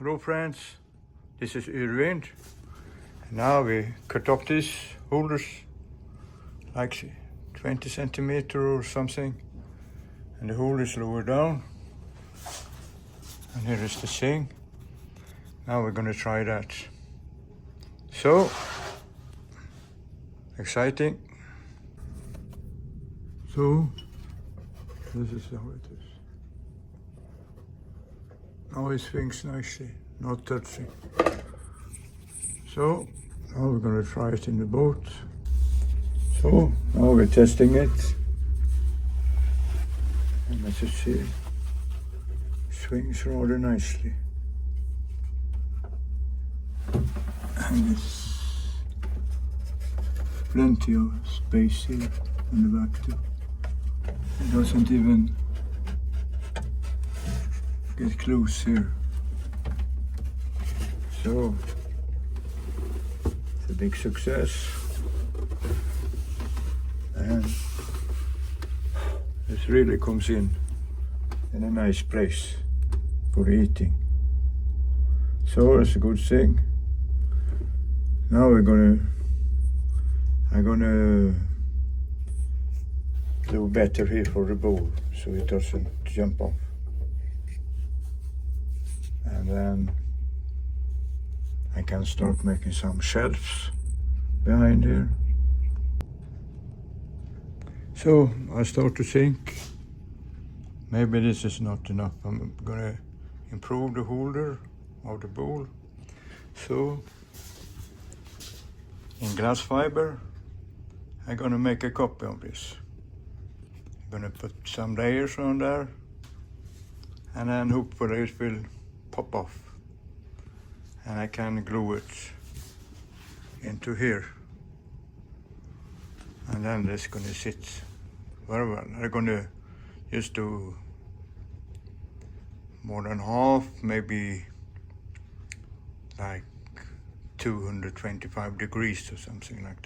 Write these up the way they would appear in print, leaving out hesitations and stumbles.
Hello friends, this is Yrvind. Now we cut off these holders like 20 centimeter or something, and the hole is lower down, and here is the thing. Now we're gonna try that. So exciting. So this is how it is. Now it swings nicely, not touching. So now we're going to try it in the boat. So now we're testing it. And as you see, it swings rather nicely. And there's plenty of space here in the back too. It doesn't even get close here. So it's a big success, and this really comes in a nice place for eating. So it's a good thing. Now I'm gonna do better here for the bowl so it doesn't jump off. And then I can start making some shelves behind here. So I start to think maybe this is not enough. I'm gonna improve the holder of the bowl. So in glass fiber I'm gonna make a copy of this. I'm gonna put some layers on there, and then hopefully it will pop off, and I can glue it into here, and then it's going to sit very well. I'm going to just do more than half, maybe like 225 degrees or something like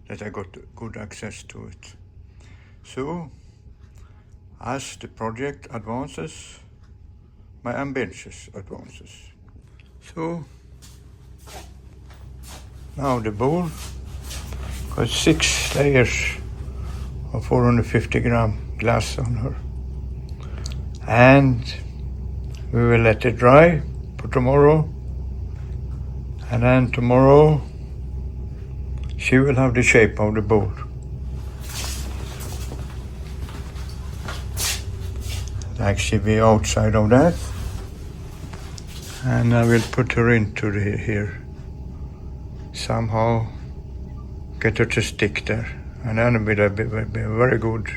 that I got good access to it. So as the project advances, my ambitions advances. So now the bowl got 6 layers of 450 gram glass on her, and we will let it dry for tomorrow, and then tomorrow she will have the shape of the bowl. Like she be outside of that. And I will put her into here. Somehow get her to stick there. And then it will be a very good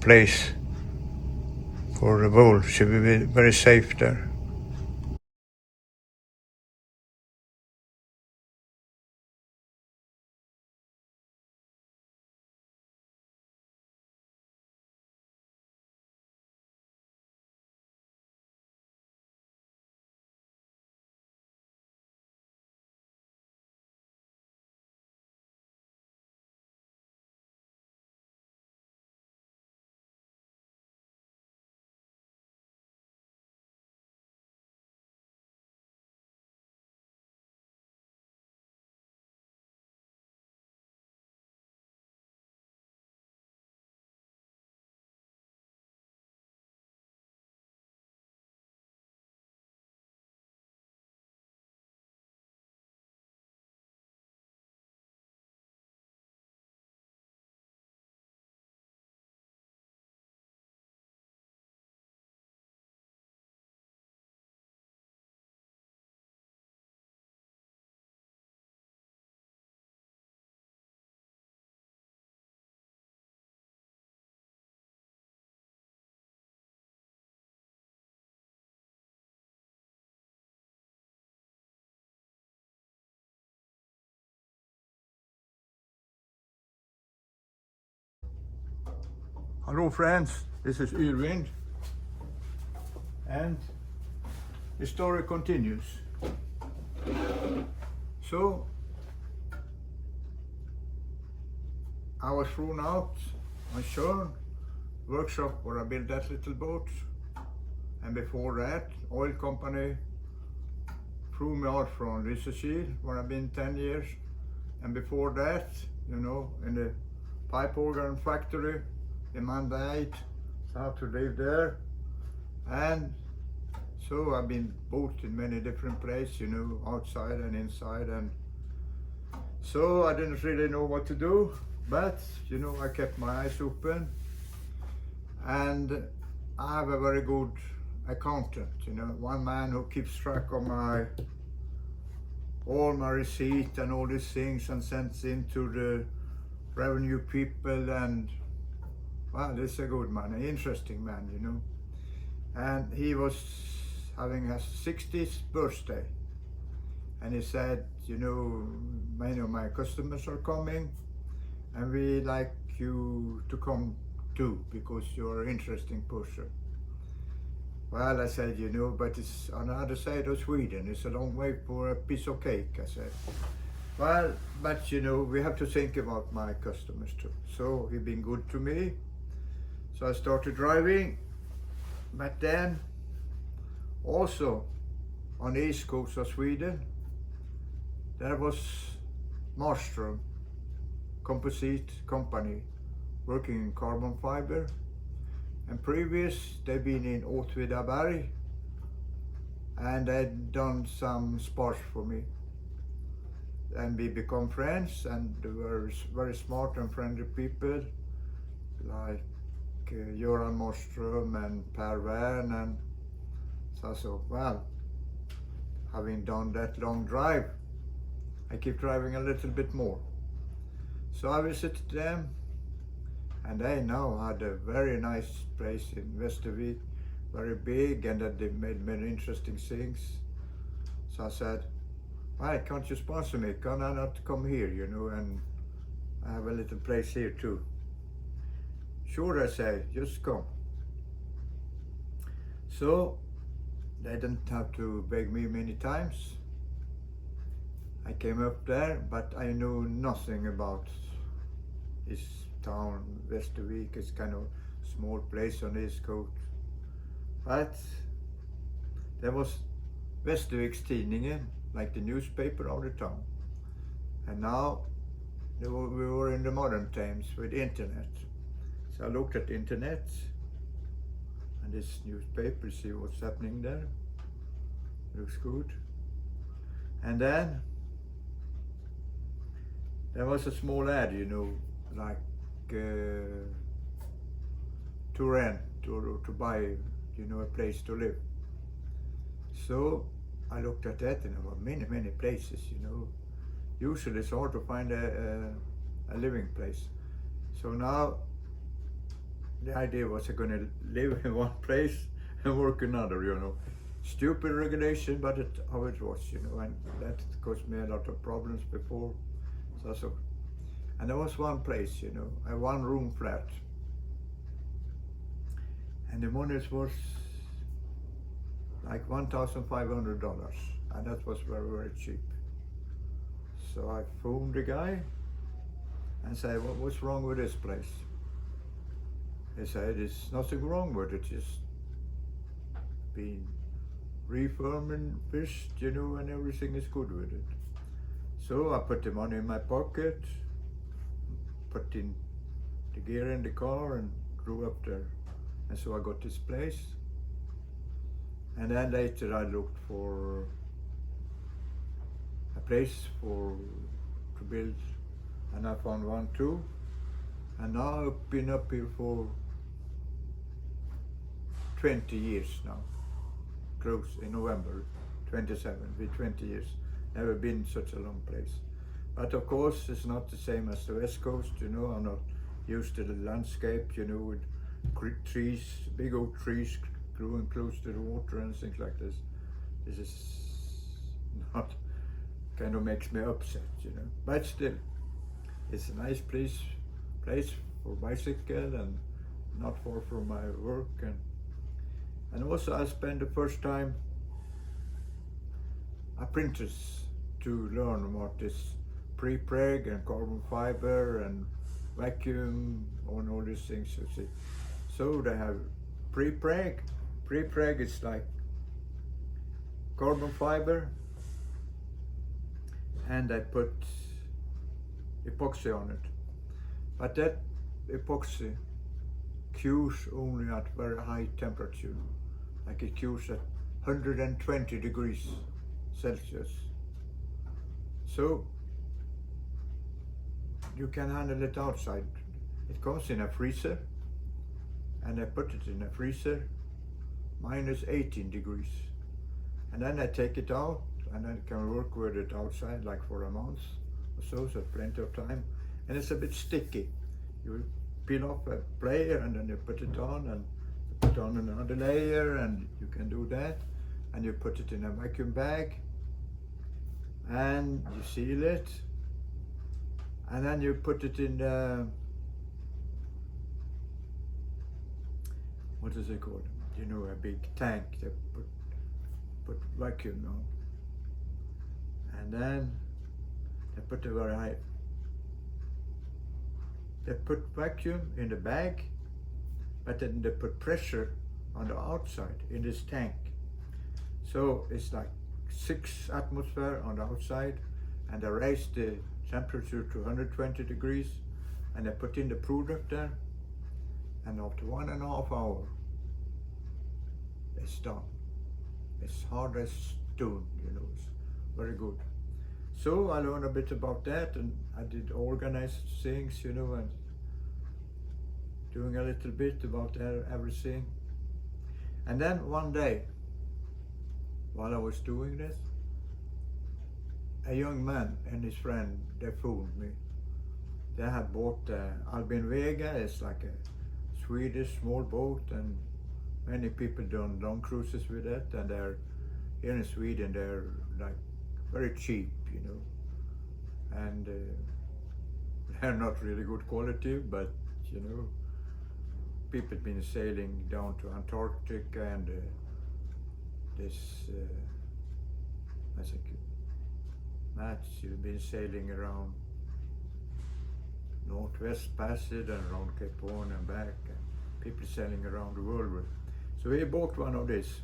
place for the bowl. She will be very safe there. Hello friends, this is Yrvind, and the story continues. So I was thrown out on shore, workshop where I built that little boat, and before that oil company threw me out from Lysekil when I've been 10 years. And before that, you know, in the pipe organ factory in Mandate, so I had to live there. And so I've been both in many different places, you know, outside and inside. And so I didn't really know what to do, but, you know, I kept my eyes open. And I have a very good accountant, you know, one man who keeps track of all my receipt and all these things and sends into the revenue people. And well, this is a good man, an interesting man, you know. And he was having his 60th birthday, and he said, you know, many of my customers are coming and we like you to come too because you're an interesting person. Well, I said, you know, but it's on the other side of Sweden. It's a long way for a piece of cake, I said. Well, but you know, we have to think about my customers too. So he's been good to me. So I started driving, but then also on the east coast of Sweden, there was Marström composite company working in carbon fiber. And previous, they've been in Åtvidaberg and they'd done some sports for me. And we become friends, and they were very smart and friendly people like Göran Marström and Per Wern. And so I thought, well, having done that long drive, I keep driving a little bit more. So I visited them, and they now had a very nice place in Västervik, very big, and that they made many interesting things. So I said, why can't you sponsor me? Can I not come here, you know, and I have a little place here too. Sure, I said, just come. So they didn't have to beg me many times. I came up there, but I knew nothing about this town. Västervik is kind of small place on the east coast. But there was Västerviks Tidningen, like the newspaper of the town. And now we were in the modern times with internet. So I looked at the internet and this newspaper, see what's happening there. Looks good. And then there was a small ad, you know, like to rent or to buy, you know, a place to live. So I looked at that, and there were many, many places, you know. Usually it's hard to find a living place. So now the idea was I'm gonna live in one place and work another, you know. Stupid regulation, but how it was, you know, and that caused me a lot of problems before. So, and there was one place, you know, a one-room flat. And the money was like $1,500, and that was very, very cheap. So I phoned the guy and said, what's wrong with this place? He said, there's nothing wrong with it, just been refurbished, you know, and everything is good with it. So I put the money in my pocket, put in the gear in the car and drove up there. And so I got this place. And then later I looked for a place to build, and I found one too. And now I've been up here for 20 years now, close in November 27, be 20 years. Never been such a long place. But of course it's not the same as the West Coast, you know. I'm not used to the landscape, you know, with trees, big old trees growing close to the water and things like this. This is not, kind of makes me upset, you know. But still, it's a nice place for bicycle and not far from my work. And also I spent the first time apprentice to learn what is pre-preg and carbon fiber and vacuum and all these things, you see. So they have pre-preg. Pre-preg is like carbon fiber and I put epoxy on it. But that epoxy cures only at very high temperature, like it cures at 120 degrees Celsius. So you can handle it outside. It comes in a freezer, and I put it in a freezer minus 18 degrees. And then I take it out, and I can work with it outside like for a month or so plenty of time. And it's a bit sticky. You peel off a layer and then you put it on, and you put on another layer, and you can do that. And you put it in a vacuum bag, and you seal it, and then you put it in the, what is it called? You know, a big tank that put vacuum on. And then they put a very high, they put vacuum in the bag, but then they put pressure on the outside in this tank. So it's like 6 atmosphere on the outside, and they raise the temperature to 120 degrees, and they put in the product there, and after 1.5 hours, it's done. It's hard as stone, you know, it's very good. So I learned a bit about that, and I did organize things, you know, and doing a little bit about everything. And then one day, while I was doing this, a young man and his friend, they phoned me. They had bought Albin Vega. It's like a Swedish small boat, and many people done long cruises with it, and they're here in Sweden, they're like very cheap, you know, and they're not really good quality, but you know, people been sailing down to Antarctica, and this I think Mats, you've been sailing around Northwest Passage and around Cape Leeuwin and back, and people sailing around the world with. So he bought one of these.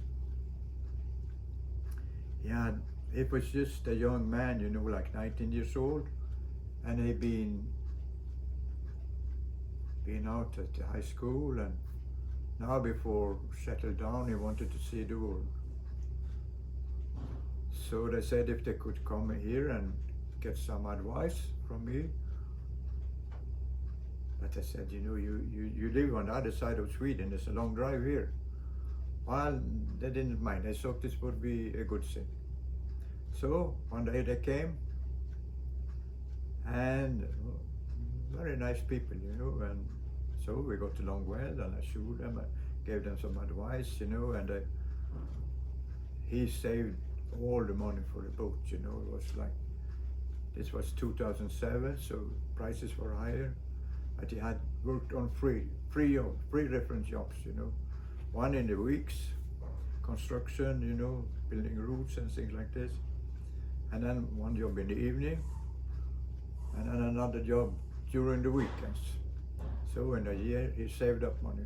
Yeah, it was just a young man, you know, like 19 years old, and he'd been out at the high school, and now before settled down, he wanted to see the world. So they said if they could come here and get some advice from me. But I said, you know, you live on the other side of Sweden, it's a long drive here. Well, they didn't mind. They thought this would be a good thing. So one day they came, and very nice people, you know, and so we got along well, and I showed them, I gave them some advice, you know, and he saved all the money for the boat, you know. It was like, this was 2007, so prices were higher, but he had worked on three different jobs, you know. One in the weeks, construction, you know, building routes and things like this. And then one job in the evening, and then another job during the weekends. So in a year, he saved up money.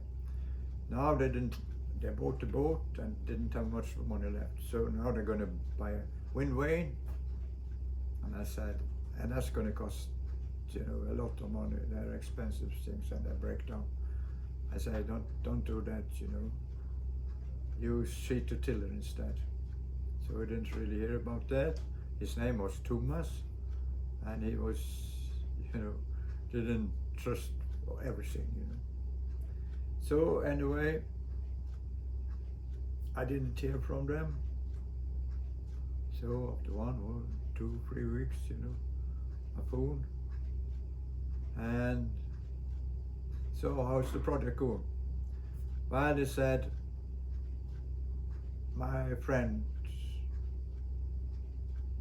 Now they bought the boat and didn't have much money left. So now they're gonna buy a wind vane. And I said, and that's gonna cost, you know, a lot of money. They're expensive things and they break down. I said, don't do that, you know. Use sheet to tiller instead. So we didn't really hear about that. His name was Thomas, and he was, you know, didn't trust everything, you know. So anyway, I didn't hear from them. So after 1 or 2, 3 weeks, you know, I phoned. And so how's the project going? Well, they said, my friend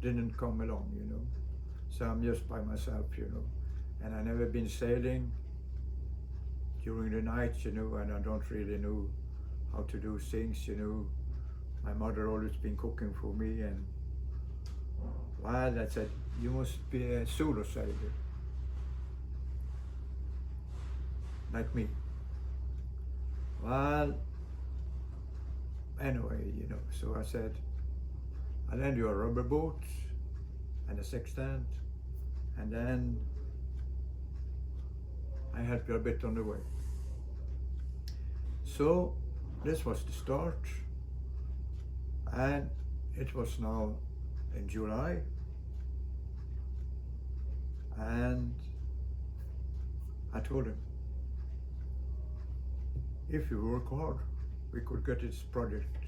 didn't come along, you know. So I'm just by myself, you know. And I never been sailing during the night, you know, and I don't really know how to do things, you know. My mother always been cooking for me, and well, I said, you must be a solo sailor, like me. Well, anyway, you know, so I said, I'll lend you a rubber boat, and a sextant, and then I helped you a bit on the way. So this was the start, and it was now in July, and I told him, if you work hard, we could get this project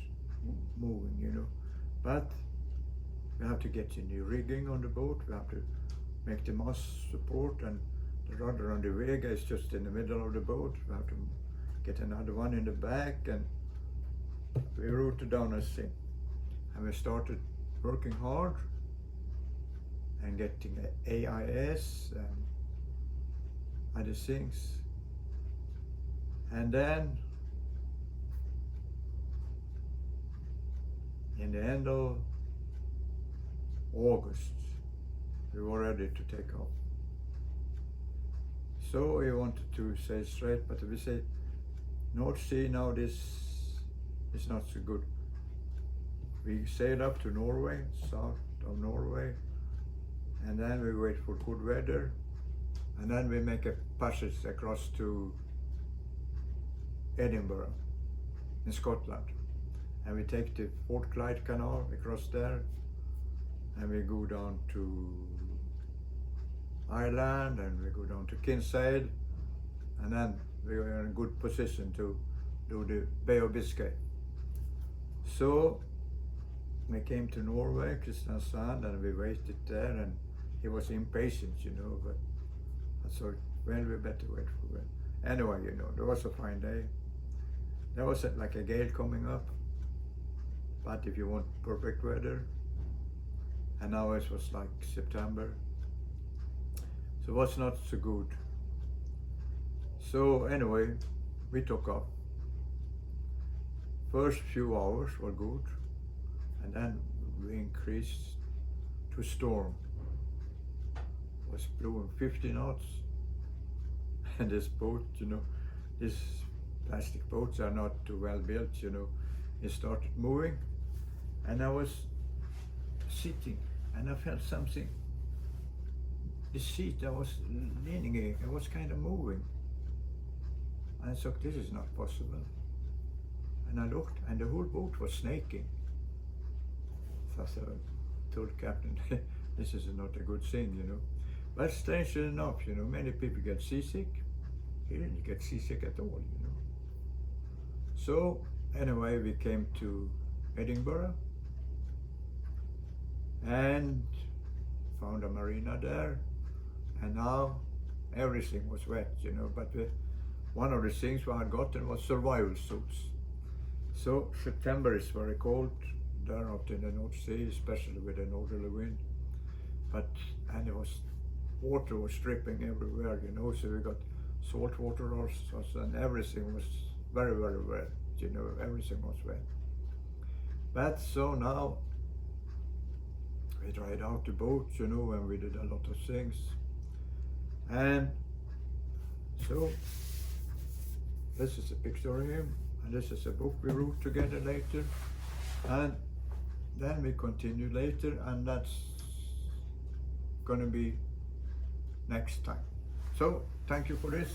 moving, you know, but we have to get the new rigging on the boat, we have to make the mast support, and the rudder on the Vega is just in the middle of the boat, we have to get another one in the back, and we wrote it down as thing. And we started working hard and getting AIS and other things. And then in the end of August, we were ready to take off. So we wanted to say straight, but we said, North Sea now, this is not so good. We sailed up to Norway, south of Norway, and then we wait for good weather, and then we make a passage across to Edinburgh in Scotland, and we take the Fort Clyde Canal across there, and we go down to Ireland, and we go down to Kinsale, and then we are in a good position to do the Bay of Biscay. So we came to Norway, Kristiansand, and we waited there, and he was impatient, you know, but I thought, well, we better wait for it. Anyway, you know, there was a fine day. There was like a gale coming up, but if you want perfect weather, and now it was like September, so it was not so good. So anyway, we took off. First few hours were good, and then we increased to storm. It was blowing 50 knots, and this boat, you know, these plastic boats are not too well built, you know. It started moving, and I was sitting, and I felt something. The seat I was leaning in, it was kind of moving. And I thought, this is not possible. And I looked, and the whole boat was snaking. So I told Captain, this is not a good thing, you know. But strangely enough, you know, many people get seasick. He didn't get seasick at all, you know. So anyway, we came to Edinburgh and found a marina there. And now everything was wet, you know, but one of the things we had gotten was survival suits. So September is very cold there out in the North Sea, especially with the northerly wind. And it was, water was dripping everywhere, you know, so we got salt water also, and everything was very, very wet, you know, everything was wet. But so now we dried out the boat, you know, and we did a lot of things. And so this is a picture of him, and this is a book we wrote together later. And then we continue later, and that's gonna be next time. So thank you for this.